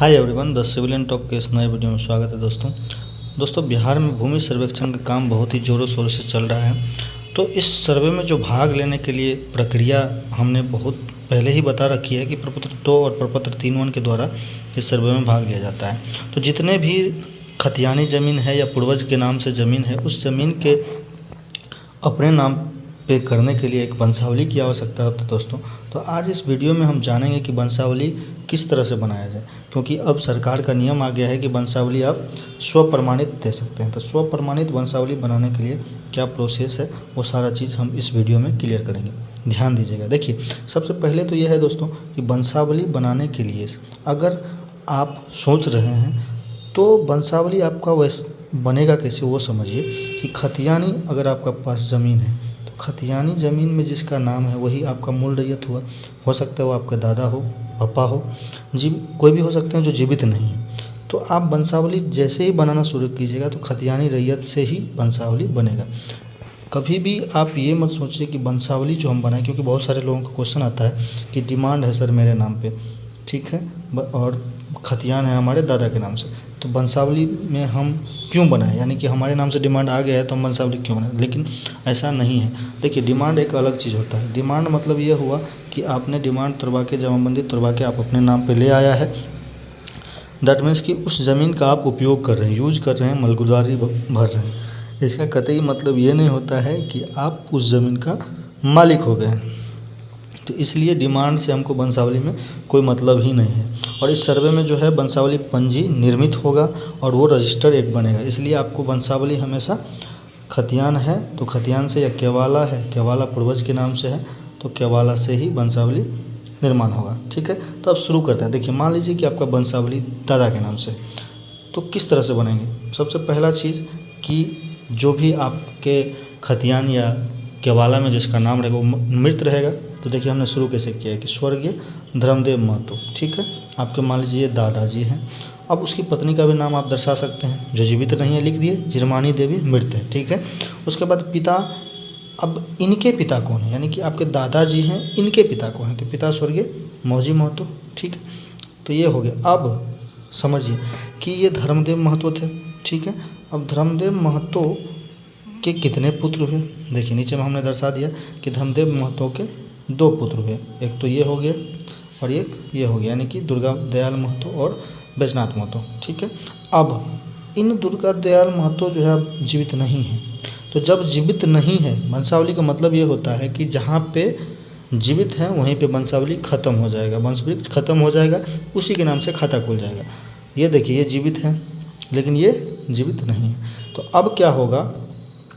Hi everyone, the civilian talk के इस नए वीडियो में स्वागत है। दोस्तों बिहार में भूमि सर्वेक्षण का काम बहुत ही ज़ोरों शोरों से चल रहा है। तो इस सर्वे में जो भाग लेने के लिए प्रक्रिया हमने बहुत पहले ही बता रखी है कि प्रपत्र 2 और प्रपत्र 3(1) के द्वारा इस सर्वे में भाग लिया जाता है। तो जितने भी खतियानी ज़मीन है या पूर्वज के नाम से ज़मीन है, उस ज़मीन के अपने नाम पे करने के लिए एक वंशावली की आवश्यकता होती है दोस्तों। तो आज इस वीडियो में हम जानेंगे कि वंशावली किस तरह से बनाया जाए, क्योंकि अब सरकार का नियम आ गया है कि वंशावली आप स्वप्रमाणित दे सकते हैं। तो स्वप्रमाणित वंशावली बनाने के लिए क्या प्रोसेस है, वो सारा चीज़ हम इस वीडियो में क्लियर करेंगे। ध्यान दीजिएगा। देखिए, सबसे पहले तो यह है दोस्तों कि वंशावली बनाने के लिए अगर आप सोच रहे हैं तो वंशावली आपका वैसे बनेगा कैसे, वो समझिए कि खतियानी अगर आपका पास ज़मीन है तो खतियानी ज़मीन में जिसका नाम है वही आपका मूल रैयत हुआ। हो सकता है वो आपका दादा हो, पापा हो, कोई भी हो सकते हैं जो जीवित नहीं है। तो आप वंशावली जैसे ही बनाना शुरू कीजिएगा तो खतियानी रैयत से ही वंशावली बनेगा। कभी भी आप ये मत सोचिए कि वंशावली जो हम बनाएं, क्योंकि बहुत सारे लोगों का क्वेश्चन आता है कि डिमांड है सर मेरे नाम पे, ठीक है, और खतियान है हमारे दादा के नाम से, तो वंशावली में हम क्यों बनाएं, यानी कि हमारे नाम से डिमांड आ गया है तो हम वंशावली क्यों बनाएं। लेकिन ऐसा नहीं है। देखिए, डिमांड एक अलग चीज़ होता है। डिमांड मतलब ये हुआ कि आपने डिमांड तुड़वा के, जमाबंदी तुड़वा के आप अपने नाम पे ले आया है। दैट मीन्स कि उस ज़मीन का आप उपयोग कर रहे हैं, यूज कर रहे हैं, मलगुजारी भर रहे हैं। इसका कतई मतलब ये नहीं होता है कि आप उस ज़मीन का मालिक हो गए हैं। तो इसलिए डिमांड से हमको वंशावली में कोई मतलब ही नहीं है। और इस सर्वे में जो है वंशावली पंजी निर्मित होगा और वो रजिस्टर एक बनेगा। इसलिए आपको वंशावली हमेशा खतियान है तो खतियान से, या केवाला है, केवाला पूर्वज के नाम से है तो केवाला से ही वंशावली निर्माण होगा। ठीक है, तो अब शुरू करते हैं। देखिए, मान लीजिए कि आपका वंशावली दादा के नाम से, तो किस तरह से बनेंगे। सबसे पहला चीज़ कि जो भी आपके खतियान या केवाला में जिसका नाम रहेगा वो मृत रहेगा। तो देखिए, हमने शुरू कैसे किया है कि स्वर्गीय धर्मदेव महतो, ठीक है, आपके मान लीजिए दादाजी हैं। अब उसकी पत्नी का भी नाम आप दर्शा सकते हैं, जो जीवित नहीं है लिख दिए, जिरमानी देवी मृत है, ठीक है। उसके बाद पिता, अब इनके पिता कौन है, यानी कि आपके दादाजी हैं, इनके पिता कौन है, तो पिता स्वर्गीय मौजी महतो, ठीक है। तो ये हो गया। अब समझिए कि ये धर्मदेव महतो थे, ठीक है। अब धर्मदेव महतो के कितने पुत्र हुए, देखिए नीचे में हमने दर्शा दिया कि धर्मदेव महतो के 2 पुत्र हुए। एक तो ये हो गया और एक ये हो गया, यानी कि दुर्गा दयाल महतो और बैजनाथ महतो, ठीक है। अब इन दुर्गा दयाल महतो जो है अब जीवित नहीं है। तो जब जीवित नहीं है, वंशावली का मतलब ये होता है कि जहाँ पे जीवित हैं वहीं पे वंशावली खत्म हो जाएगा, वंशवृक्ष खत्म हो जाएगा, उसी के नाम से खाता खुल जाएगा। ये देखिए, ये जीवित हैं लेकिन ये जीवित नहीं है। तो अब क्या होगा,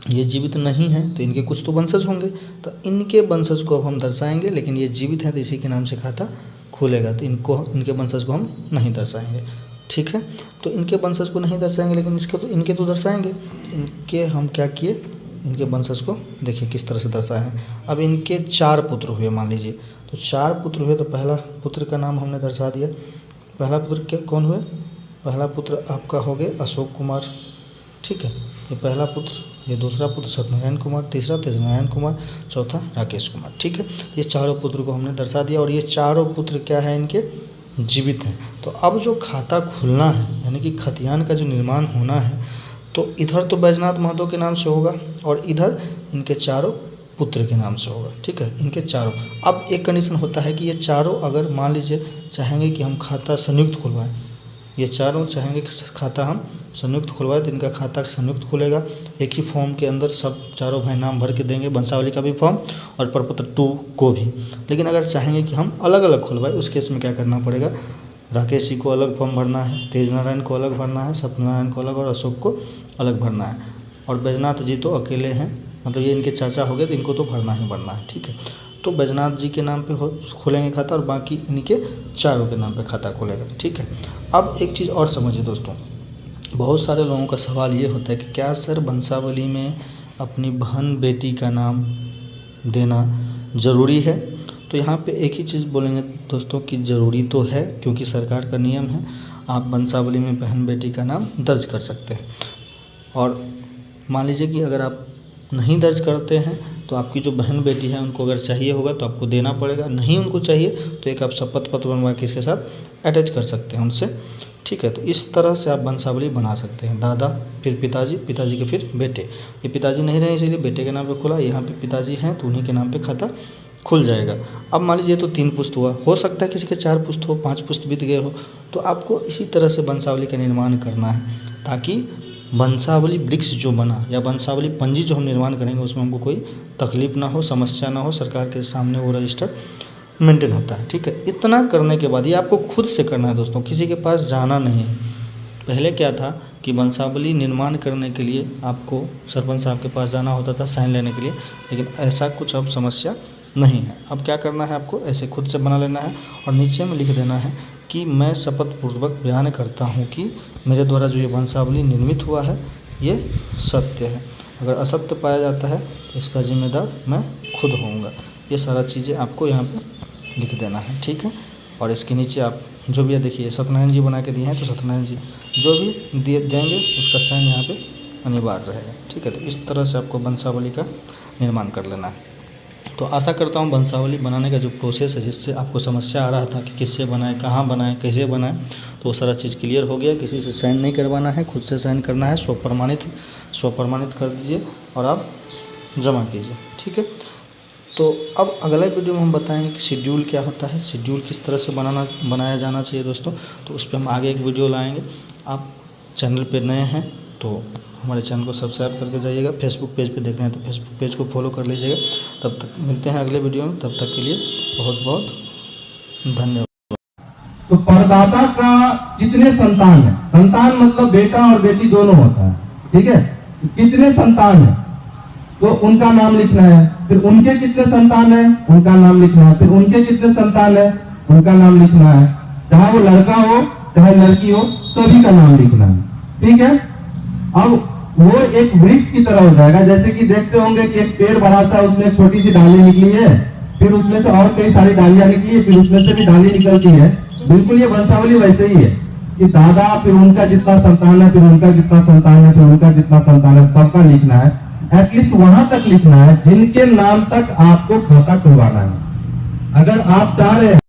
ये जीवित नहीं है तो इनके कुछ तो वंशज होंगे, तो इनके वंशज को अब हम दर्शाएंगे, लेकिन ये जीवित हैं तो इसी के नाम से खाता खुलेगा। तो इनके वंशज को हम नहीं दर्शाएंगे, ठीक है। तो इनके वंशज को नहीं दर्शाएंगे, लेकिन इनके तो दर्शाएंगे। इनके हम क्या किए, इनके वंशज को देखिए किस तरह से दर्शाए हैं। अब इनके 4 पुत्र हुए, मान लीजिए, तो 4 पुत्र हुए, तो पहला पुत्र का नाम हमने दर्शा दिया। पहला पुत्र कौन हुए, पहला पुत्र आपका हो गया अशोक कुमार, ठीक है, ये पहला पुत्र। ये दूसरा पुत्र सत्यनारायण कुमार, तीसरा तेजनारायण कुमार, चौथा राकेश कुमार, ठीक है। ये चारों पुत्र को हमने दर्शा दिया और ये चारों पुत्र क्या है, इनके जीवित हैं। तो अब जो खाता खुलना है, यानी कि खतियान का जो निर्माण होना है, तो इधर तो बैजनाथ महतो के नाम से होगा और इधर इनके चारों पुत्र के नाम से होगा, ठीक है, इनके चारों। अब एक कंडीशन होता है कि ये चारों अगर मान लीजिए चाहेंगे कि हम खाता संयुक्त खुलवाएं, ये चारों चाहेंगे कि खाता हम संयुक्त खुलवाए, तो इनका खाता संयुक्त खुलेगा। एक ही फॉर्म के अंदर सब चारों भाई नाम भर के देंगे, वंशावली का भी फॉर्म और प्रपत्र 2 को भी। लेकिन अगर चाहेंगे कि हम अलग अलग खुलवाए, उस केस में क्या करना पड़ेगा, राकेश जी को अलग फॉर्म भरना है, तेजनारायण को अलग भरना है, सत्यनारायण को अलग और अशोक को अलग भरना है। और बैजनाथ जी तो अकेले हैं, मतलब ये इनके चाचा हो गए, तो इनको तो भरना ही भरना है, ठीक है। तो बैजनाथ जी के नाम पे खुलेंगे खाता और बाकी इनके चारों के नाम पे खाता खुलेगा, ठीक है। अब एक चीज़ और समझिए दोस्तों, बहुत सारे लोगों का सवाल ये होता है कि क्या सर वंशावली में अपनी बहन बेटी का नाम देना ज़रूरी है। तो यहाँ पे एक ही चीज़ बोलेंगे दोस्तों कि ज़रूरी तो है, क्योंकि सरकार का नियम है, आप वंशावली में बहन बेटी का नाम दर्ज कर सकते हैं। और मान लीजिए कि अगर आप नहीं दर्ज करते हैं तो आपकी जो बहन बेटी है उनको अगर चाहिए होगा तो आपको देना पड़ेगा, नहीं उनको चाहिए तो एक आप शपथ पत्र बनवा के इसके साथ अटैच कर सकते हैं उनसे, ठीक है। तो इस तरह से आप वंशावली बना सकते हैं। दादा, फिर पिताजी, पिताजी के फिर बेटे। ये पिताजी नहीं रहे इसीलिए बेटे के नाम पे खुला, यहाँ पे पिताजी हैं तो उन्हीं के नाम पे खाता खुल जाएगा। अब मान लीजिए तो 3 पुस्त हुआ, हो सकता है किसी के 4 पुस्त हो, 5 पुस्त बीत गए हो, तो आपको इसी तरह से वंशावली का निर्माण करना है ताकि वंशावली वृक्ष जो बना या वंशावली पंजी जो हम निर्माण करेंगे उसमें हमको कोई तकलीफ ना हो, समस्या ना हो, सरकार के सामने वो रजिस्टर मेंटेन होता है, ठीक है। इतना करने के बाद ये आपको खुद से करना है दोस्तों, किसी के पास जाना नहीं है। पहले क्या था कि वंशावली निर्माण करने के लिए आपको सरपंच साहब के पास जाना होता था साइन लेने के लिए, लेकिन ऐसा कुछ अब समस्या नहीं है। अब क्या करना है, आपको ऐसे खुद से बना लेना है और नीचे में लिख देना है कि मैं शपथ पूर्वक बयान करता हूँ कि मेरे द्वारा जो ये वंशावली निर्मित हुआ है ये सत्य है। अगर असत्य पाया जाता है तो इसका जिम्मेदार मैं खुद होऊंगा। ये सारा चीज़ें आपको यहाँ पे लिख देना है, ठीक है। और इसके नीचे आप जो भी है देखिए सत्यनारायण जी बना के दिए हैं, तो सत्यनारायण जी जो भी देंगे उसका साइन यहाँ पे अनिवार्य रहेगा, ठीक है। तो इस तरह से आपको वंशावली का निर्माण कर लेना है। तो आशा करता हूँ वंशावली बनाने का जो प्रोसेस है, जिससे आपको समस्या आ रहा था कि किससे बनाएं, कहाँ बनाएं, कैसे बनाएं, तो वो सारा चीज़ क्लियर हो गया। किसी से साइन नहीं करवाना है, खुद से साइन करना है, स्वप्रमाणित कर दीजिए और आप जमा कीजिए, ठीक है। तो अब अगला वीडियो में हम बताएंगे कि शेड्यूल क्या होता है, शेड्यूल किस तरह से बनाया जाना चाहिए दोस्तों। तो उस पर हम आगे एक वीडियो लाएंगे। आप चैनल पे नए हैं तो हमारे चैनल को सब्सक्राइब करके जाइएगा। फेसबुक पेज पे देख रहे हैं तो फेसबुक पेज को फॉलो कर लीजिएगा। तब तक मिलते हैं अगले वीडियो में, तब तक के लिए बहुत बहुत धन्यवाद। तो परदाता का कितने संतान है, संतान मतलब बेटा और बेटी दोनों होता है, ठीक है। कितने संतान है तो उनका नाम लिखना है, फिर उनके कितने संतान है उनका नाम लिखना है, फिर उनके कितने संतान है उनका नाम लिखना है। चाहे वो लड़का हो चाहे लड़की हो, सभी का नाम लिखना है, ठीक है। अब वो एक वृक्ष की तरह हो जाएगा। जैसे कि देखते होंगे कि एक पेड़ बड़ा सा, उसमें छोटी सी डाली निकली है, फिर उसमें से और कई सारी डालियां निकली है, फिर उसमें से भी डाली निकलती है। बिल्कुल ये वंशावली वैसे ही है कि दादा, फिर उनका जितना संतान है, फिर उनका जितना संतान है, फिर उनका जितना संतान है, सबका लिखना है। एटलीस्ट वहां तक लिखना है जिनके नाम तक आपको खाता खुलवाना है। अगर आप चाह रहे हैं